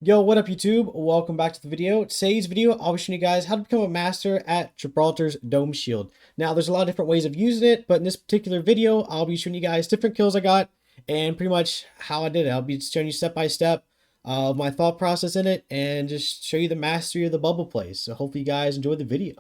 Yo, what up YouTube? Welcome back to the video. Today's video, I'll be showing you guys how to become a master at Gibraltar's Dome Shield. Now, there's a lot of different ways of using it, but in this particular video, I'll be showing you guys different kills I got and pretty much how I did it. I'll be showing you step by step my thought process in it and just show you the mastery of the bubble plays. So hopefully you guys enjoy the video.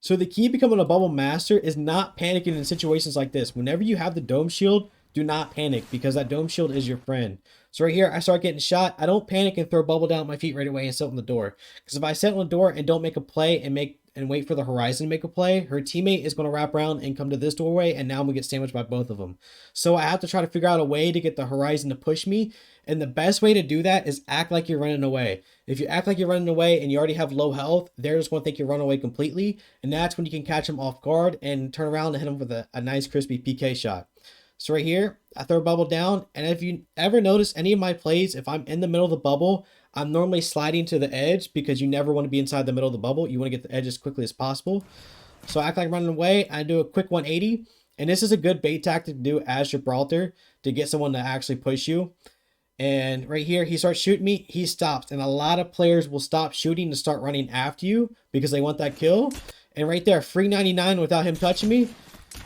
So the key to becoming a bubble master is not panicking in situations like this. Whenever you have the dome shield, do not panic because that dome shield is your friend. So right here, I start getting shot. I don't panic and throw bubble down at my feet right away and sit on the door. Because if I sit on the door and don't make a play and wait for the horizon to make a play, her teammate is going to wrap around and come to this doorway, and now I'm going to get sandwiched by both of them. So I have to try to figure out a way to get the horizon to push me, and the best way to do that is act like you're running away. If you act like you're running away and you already have low health, they're just going to think you're running away completely, and that's when you can catch them off guard and turn around and hit them with a nice crispy PK shot. So right here, I throw a bubble down, and if you ever notice any of my plays, if I'm in the middle of the bubble, I'm normally sliding to the edge because you never want to be inside the middle of the bubble. You want to get the edge as quickly as possible. So I act like I'm running away. I do a quick 180, and this is a good bait tactic to do as Gibraltar to get someone to actually push you. And right here, he starts shooting me, he stops. And a lot of players will stop shooting to start running after you because they want that kill. And right there, free 99 without him touching me.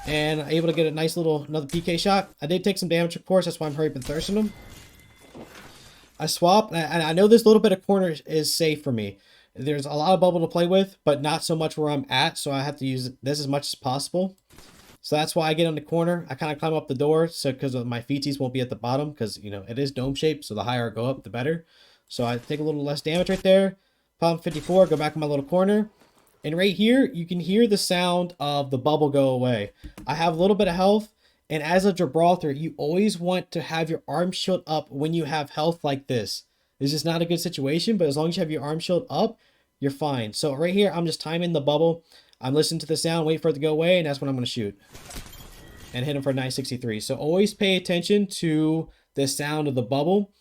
And I'm able to get a nice another PK shot. I did take some damage, of course. That's why I'm hurry up and thirsting him. I swap, and I know this little bit of corner is safe for me. There's a lot of bubble to play with, but not so much where I'm at. So I have to use this as much as possible. So that's why I get on the corner. I kind of climb up the door, so because my feeties won't be at the bottom, because you know it is dome shaped. So the higher I go up, the better. So I take a little less damage right there. Pop 54, go back in my little corner. And right here, you can hear the sound of the bubble go away. I have a little bit of health. And as a Gibraltar, you always want to have your arm shield up when you have health like this. This is not a good situation, but as long as you have your arm shield up, you're fine. So right here, I'm just timing the bubble. I'm listening to the sound, wait for it to go away, and that's when I'm going to shoot. And hit him for a 963. So always pay attention to the sound of the bubble.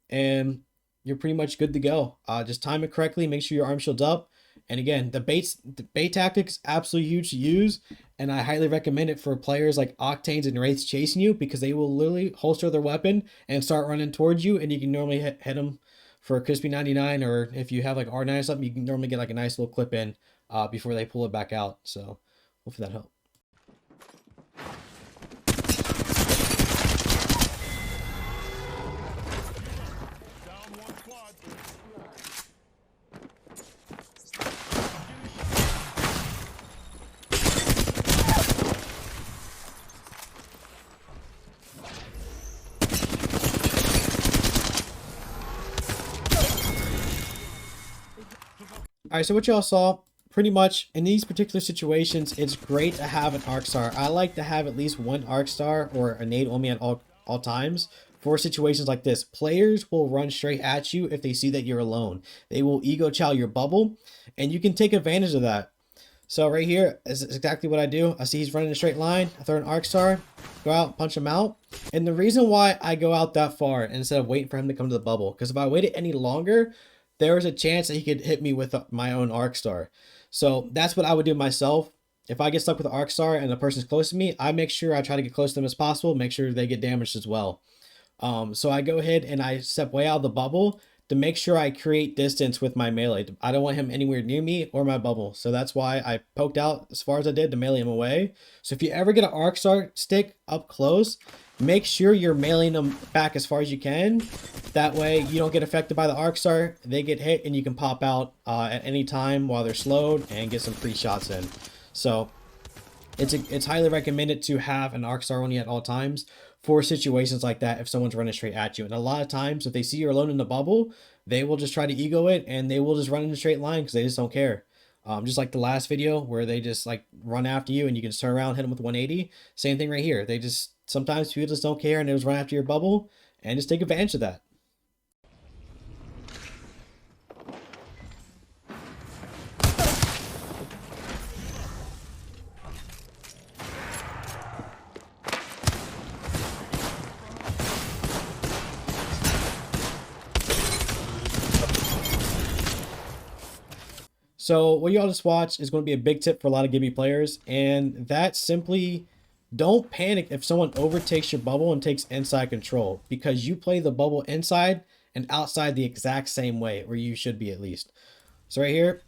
And you're pretty much good to go. Just time it correctly, make sure your arm shield's up. And again, the bait tactic is absolutely huge to use, and I highly recommend it for players like Octanes and Wraiths chasing you because they will literally holster their weapon and start running towards you, and you can normally hit them for a crispy 99, or if you have like R9 or something, you can normally get like a nice little clip in before they pull it back out. So hopefully that helped. Alright, so what y'all saw, pretty much in these particular situations, it's great to have an arc star. I like to have at least one arc star or a nade on me at all times for situations like this. Players will run straight at you if they see that you're alone. They will ego chow your bubble, and you can take advantage of that. So right here is exactly what I do. I see he's running a straight line. I throw an arc star, go out, punch him out. And the reason why I go out that far instead of waiting for him to come to the bubble, because if I waited any longer, there was a chance that he could hit me with my own arc star. So that's what I would do myself. If I get stuck with an arc star and the person's close to me, I make sure I try to get close to them as possible, make sure they get damaged as well. So I go ahead and I step way out of the bubble to make sure I create distance with my melee. I don't want him anywhere near me or my bubble. So that's why I poked out as far as I did to melee him away. So if you ever get an arc star stick up close, make sure you're mailing them back as far as you can. That way you don't get affected by the arc star. They get hit and you can pop out at any time while they're slowed and get some free shots in. So it's highly recommended to have an arc star on you at all times for situations like that if someone's running straight at you. And a lot of times if they see you're alone in the bubble, they will just try to ego it and they will just run in a straight line because they just don't care. Just like the last video where they just like run after you and you can just turn around, hit them with 180. Same thing right here. They just, sometimes people just don't care and they just run after your bubble and just take advantage of that. So what y'all just watched is going to be a big tip for a lot of Gibby players, and that's simply don't panic if someone overtakes your bubble and takes inside control, because you play the bubble inside and outside the exact same way, or you should be at least. So right here,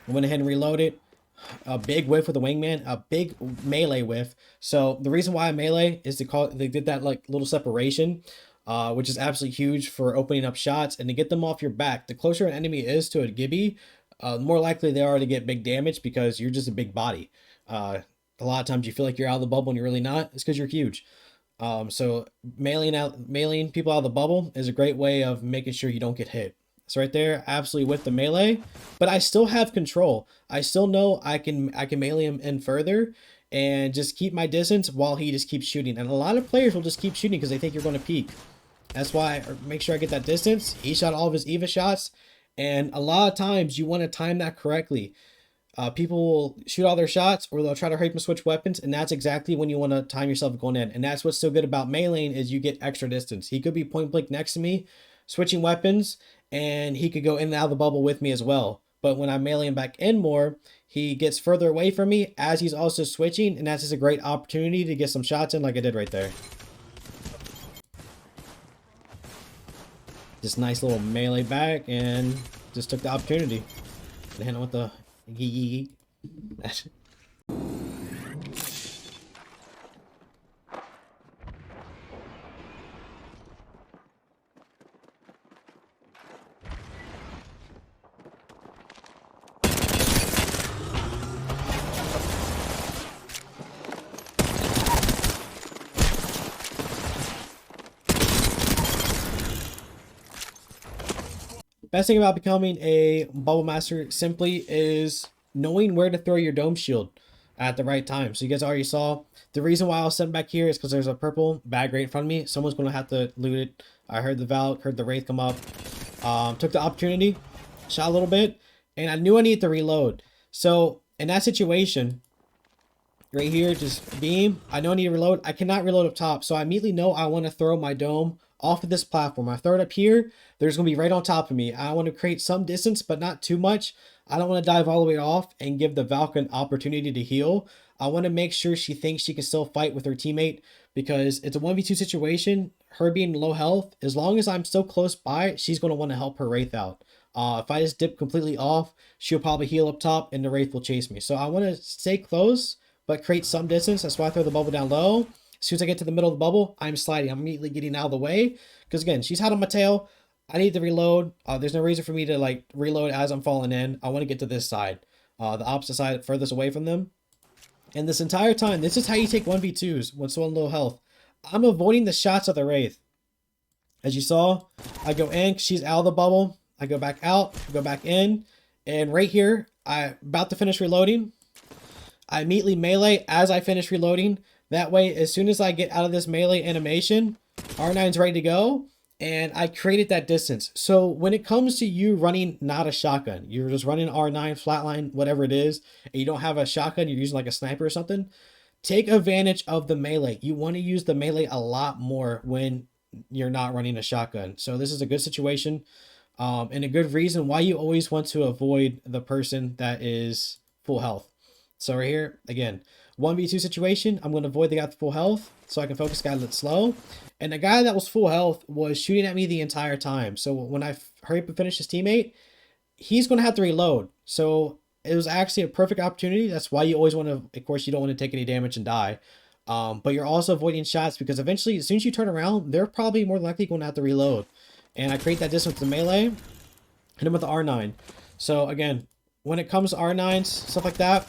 I went ahead and reloaded. A big whiff with a wingman, a big melee whiff. So the reason why I melee is they did that like little separation, which is absolutely huge for opening up shots and to get them off your back. The closer an enemy is to a Gibby, the more likely they are to get big damage because you're just a big body. A lot of times you feel like you're out of the bubble and you're really not. It's because you're huge. So meleeing people out of the bubble is a great way of making sure you don't get hit. So right there, absolutely with the melee, but I still have control. I still know I can melee him in further and just keep my distance while he just keeps shooting. And a lot of players will just keep shooting because they think you're going to peek. That's why I make sure I get that distance. He shot all of his EVA shots, and a lot of times you want to time that correctly. People will shoot all their shots or they'll try to hurry up and switch weapons, and that's exactly when you want to time yourself going in. And that's what's so good about meleeing is you get extra distance. He could be point blank next to me, switching weapons, and he could go in and out of the bubble with me as well. But when I melee him back in more, he gets further away from me as he's also switching, and that's just a great opportunity to get some shots in like I did right there. This nice little melee back and just took the opportunity to hit him with the yee. Best thing about becoming a bubble master simply is knowing where to throw your dome shield at the right time. So you guys already saw the reason why I was sitting back here is because there's a purple bag right in front of me. Someone's going to have to loot it. I heard the Valk, heard the Wraith come up, took the opportunity, shot a little bit, and I knew I needed to reload. So in that situation, right here, just beam. I know I need to reload. I cannot reload up top, so I immediately know I want to throw my dome off of this platform. I throw it up here. There's going to be right on top of me. I want to create some distance, but not too much. I don't want to dive all the way off and give the Valk an opportunity to heal. I want to make sure she thinks she can still fight with her teammate because it's a 1v2 situation. Her being low health, as long as I'm still close by, she's going to want to help her Wraith out. If I just dip completely off, she'll probably heal up top and the Wraith will chase me. So I want to stay close, but create some distance. That's why I throw the bubble down low. As soon as I get to the middle of the bubble, I'm sliding. I'm immediately getting out of the way. Because again, she's hot on my tail. I need to reload. There's no reason for me to like reload as I'm falling in. I want to get to this side. The opposite side, furthest away from them. And this entire time, this is how you take 1v2s when someone low health. I'm avoiding the shots of the Wraith. As you saw, I go in, she's out of the bubble. I go back out, go back in. And right here, I'm about to finish reloading. I immediately melee as I finish reloading. That way, as soon as I get out of this melee animation, R9's ready to go. And I created that distance. So when it comes to you running not a shotgun, you're just running R9, flatline, whatever it is, and you don't have a shotgun, you're using like a sniper or something, take advantage of the melee. You want to use the melee a lot more when you're not running a shotgun. So this is a good situation and a good reason why you always want to avoid the person that is full health. So right here, again, 1v2 situation, I'm going to avoid the guy with full health so I can focus the guy that's slow. And the guy that was full health was shooting at me the entire time. So when I hurry up and finish his teammate, he's going to have to reload. So it was actually a perfect opportunity. That's why you always want to, of course, you don't want to take any damage and die. But you're also avoiding shots because eventually, as soon as you turn around, they're probably more likely going to have to reload. And I create that distance with the melee, hit him with the R9. So again, when it comes to R9s, stuff like that,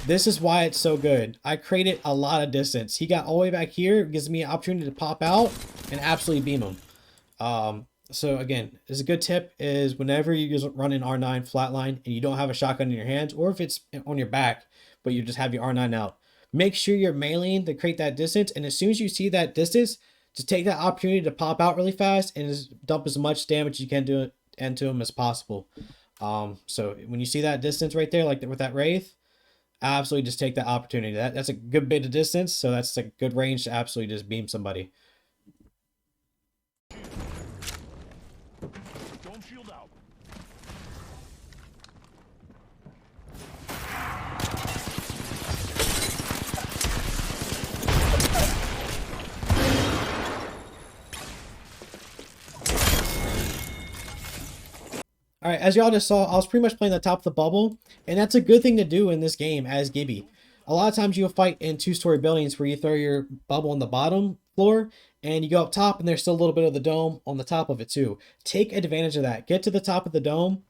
this is why it's so good. I created a lot of distance. He got all the way back here. It gives me an opportunity to pop out and absolutely beam him. So again, this is a good tip is whenever you just run an R9 flatline and you don't have a shotgun in your hands, or if it's on your back, but you just have your R9 out, make sure you're meleeing to create that distance. And as soon as you see that distance, just take that opportunity to pop out really fast and just dump as much damage as you can do into him as possible. So when you see that distance right there, like with that Wraith, absolutely just take that opportunity. That's a good bit of distance, so that's a good range to absolutely just beam somebody. Don't shield out. All right, as y'all just saw, I was pretty much playing the top of the bubble, and that's a good thing to do in this game as Gibby. A lot of times you'll fight in two-story buildings where you throw your bubble on the bottom floor, and you go up top, and there's still a little bit of the dome on the top of it too. Take advantage of that. Get to the top of the dome,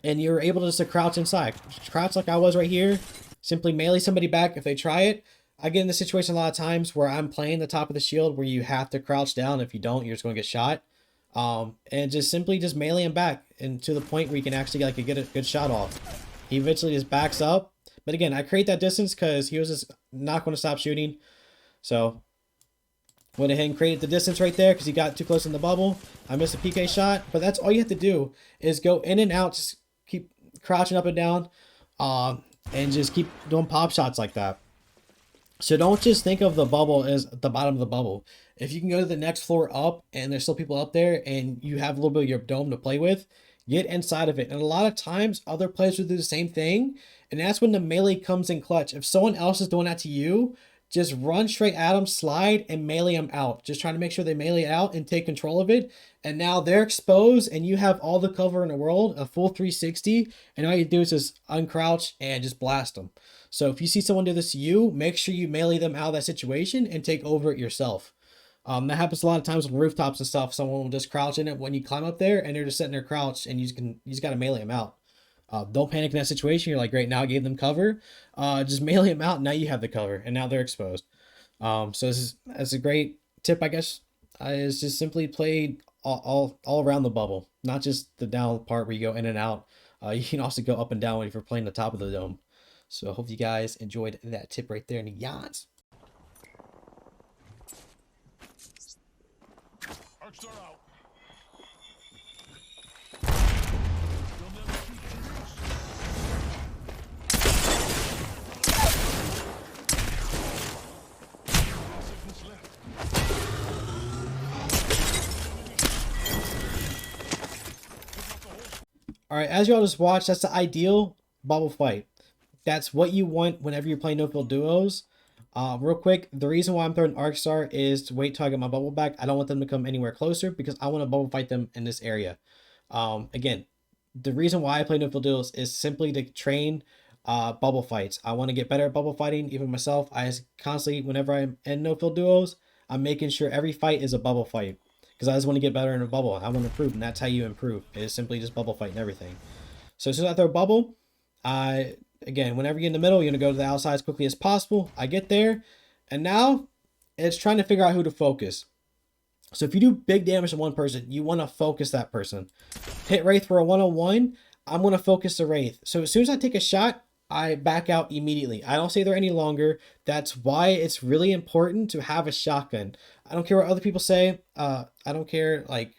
and you're able to just crouch inside. Crouch like I was right here. Simply melee somebody back if they try it. I get in the situation a lot of times where I'm playing the top of the shield where you have to crouch down. If you don't, you're just going to get shot. And just simply just melee him back and to the point where you can actually get a good shot off. He eventually just backs up. But again, I create that distance because he was just not going to stop shooting. So went ahead and created the distance right there because he got too close in the bubble. I missed a PK shot, but that's all you have to do is go in and out. Just keep crouching up and down and just keep doing pop shots like that. So don't just think of the bubble as the bottom of the bubble. If you can go to the next floor up and there's still people up there and you have a little bit of your dome to play with, get inside of it. And a lot of times other players will do the same thing. And that's when the melee comes in clutch. If someone else is doing that to you, just run straight at them, slide, and melee them out. Just trying to make sure they melee out and take control of it. And now they're exposed and you have all the cover in the world, a full 360. And all you do is just uncrouch and just blast them. So if you see someone do this to you, make sure you melee them out of that situation and take over it yourself. That happens a lot of times on rooftops and stuff. Someone will just crouch in it when you climb up there and they're just sitting there crouched and you just got to melee them out. Don't panic in that situation. You're like, great, now I gave them cover. Just melee them out. Now you have the cover and now they're exposed. So that's a great tip, I guess, is just simply play all around the bubble, not just the down part where you go in and out. You can also go up and down if you're playing the top of the dome. So I hope you guys enjoyed that tip right there in the yawns. All right, as y'all just watched, that's the ideal bubble fight. That's what you want whenever you're playing no-field duos. Real quick, the reason why I'm throwing Arc Star is to wait till I get my bubble back. I don't want them to come anywhere closer because I want to bubble fight them in this area. Again, the reason why I play no-field duos is simply to train bubble fights. I want to get better at bubble fighting. Even myself, I constantly, whenever I'm in no-field duos, I'm making sure every fight is a bubble fight because I just want to get better in a bubble. I want to improve, and that's how you improve. It is simply just bubble fighting everything. So as soon as I throw a bubble, again, whenever you're in the middle, you're going to go to the outside as quickly as possible. I get there, and now it's trying to figure out who to focus. So if you do big damage to one person, you want to focus that person. Hit Wraith for a 1-on-1, I'm going to focus the Wraith. So as soon as I take a shot, I back out immediately. I don't stay there any longer. That's why it's really important to have a shotgun. I don't care what other people say. I don't care like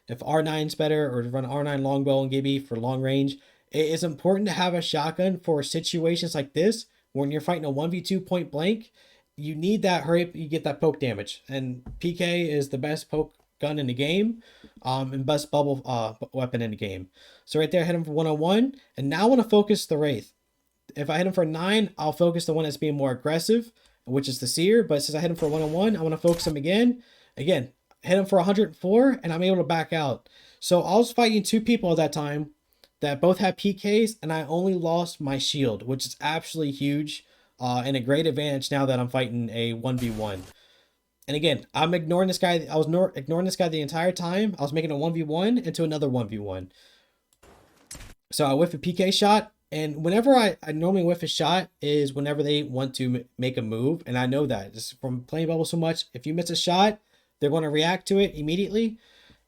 if R9's better or to run R9 longbow and Gibby for long range. It is important to have a shotgun for situations like this when you're fighting a 1v2 point blank. You need that hurry up, you get that poke damage. And PK is the best poke gun in the game and best bubble weapon in the game. So right there, I hit him for 1-on-1. And now I want to focus the Wraith. If I hit him for 9, I'll focus the one that's being more aggressive, which is the Seer. But since I hit him for 1-on-1, I want to focus him again. Again, hit him for 104, and I'm able to back out. So I was fighting 2 people at that time that both had PKs, and I only lost my shield, which is absolutely huge and a great advantage now that I'm fighting a 1v1. And again, I'm ignoring this guy. I was ignoring this guy the entire time. I was making a 1v1 into another 1v1. So I whiff a PK shot. And whenever I normally whiff a shot is whenever they want to make a move. And I know that just from playing bubble so much, if you miss a shot, they're going to react to it immediately.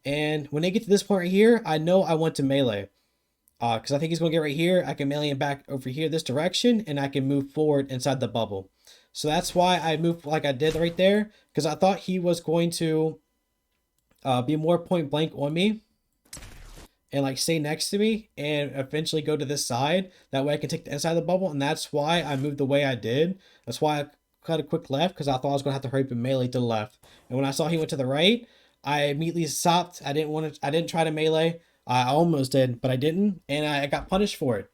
And when they get to this point right here, I know I want to melee. Because I think he's going to get right here. I can melee him back over here this direction. And I can move forward inside the bubble. So that's why I moved like I did right there. Because I thought he was going to be more point blank on me. And like stay next to me and eventually go to this side. That way I can take the inside of the bubble. And that's why I moved the way I did. That's why I cut a quick left because I thought I was going to have to hurry up and melee to the left. And when I saw he went to the right, I immediately stopped. I didn't try to melee. I almost did, but I didn't. And I got punished for it.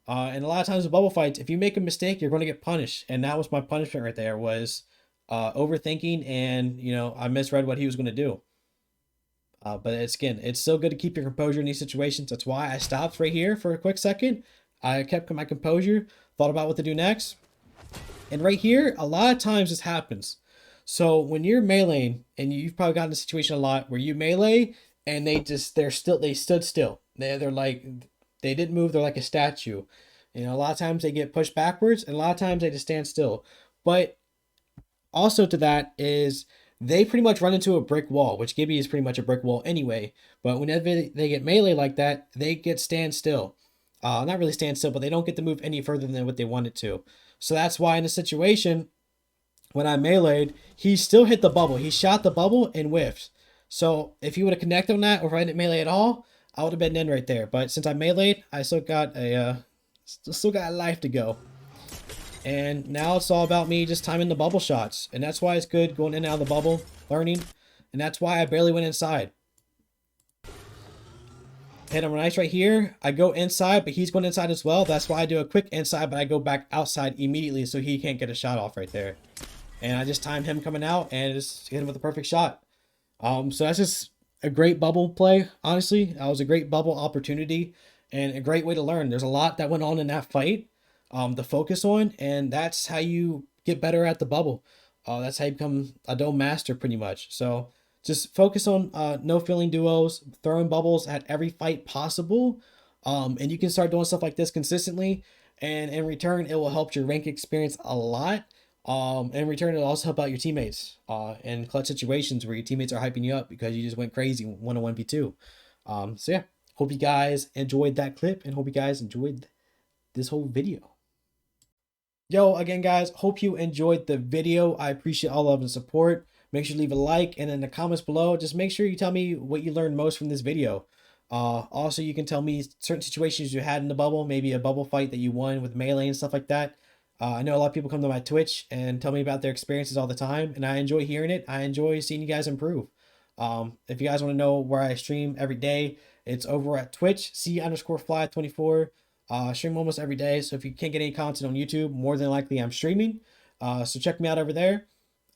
And a lot of times in bubble fights, if you make a mistake, you're going to get punished. And that was my punishment right there, was overthinking. And, you know, I misread what he was going to do. But it's still good to keep your composure in these situations. That's why I stopped right here for a quick second. I kept my composure, thought about what to do next. And right here, a lot of times this happens. So when you're meleeing, and you've probably gotten in a situation a lot where you melee and they stood still. They're like, they didn't move. They're like a statue. You know, a lot of times they get pushed backwards, and a lot of times they just stand still. But also to that is they pretty much run into a brick wall, which Gibby is pretty much a brick wall anyway. But whenever they get melee like that, they get stand still. Not really stand still, but they don't get to move any further than what they wanted to. So that's why in a situation when I meleeed, he still hit the bubble. He shot the bubble and whiffed. So if he would have connected on that, or if I didn't melee at all, I would have been in right there. But since I meleeed, I still got a life to go. And now it's all about me just timing the bubble shots. And that's why it's good going in and out of the bubble, learning. And that's why I barely went inside. Hit him nice right here. I go inside, but he's going inside as well. That's why I do a quick inside, but I go back outside immediately so he can't get a shot off right there. And I just timed him coming out and just hit him with a perfect shot. So that's just a great bubble play, honestly. That was a great bubble opportunity and a great way to learn. There's a lot that went on in that fight to focus on, and that's how you get better at the bubble. That's how you become a dome master pretty much. So just focus on no feeling duos, throwing bubbles at every fight possible. And you can start doing stuff like this consistently. And in return, it will help your rank experience a lot. In return, it'll also help out your teammates in clutch situations where your teammates are hyping you up because you just went crazy 1-on-1v2. So yeah, hope you guys enjoyed that clip and hope you guys enjoyed this whole video. Yo, again, guys, hope you enjoyed the video. I appreciate all of the support. Make sure to leave a like, and in the comments below, just make sure you tell me what you learned most from this video. Also, you can tell me certain situations you had in the bubble, maybe a bubble fight that you won with melee and stuff like that. I know a lot of people come to my Twitch and tell me about their experiences all the time, and I enjoy hearing it. I enjoy seeing you guys improve. If you guys want to know where I stream every day, it's over at Twitch, C_fly24. Stream almost every day, so if you can't get any content on YouTube, more than likely I'm streaming. So check me out over there.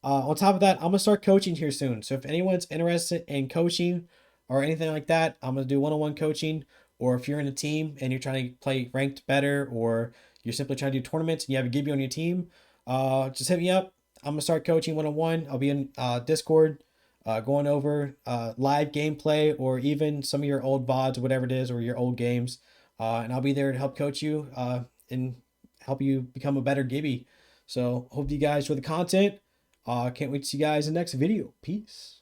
On top of that, I'm gonna start coaching here soon. So if anyone's interested in coaching or anything like that, I'm gonna do one-on-one coaching. Or if you're in a team and you're trying to play ranked better, or you're simply trying to do tournaments and you have a Gibby on your team, just hit me up. I'm gonna start coaching one-on-one. I'll be in Discord, going over live gameplay or even some of your old VODs, whatever it is, or your old games. And I'll be there to help coach you and help you become a better Gibby. So hope you guys enjoy the content. Can't wait to see you guys in the next video. Peace.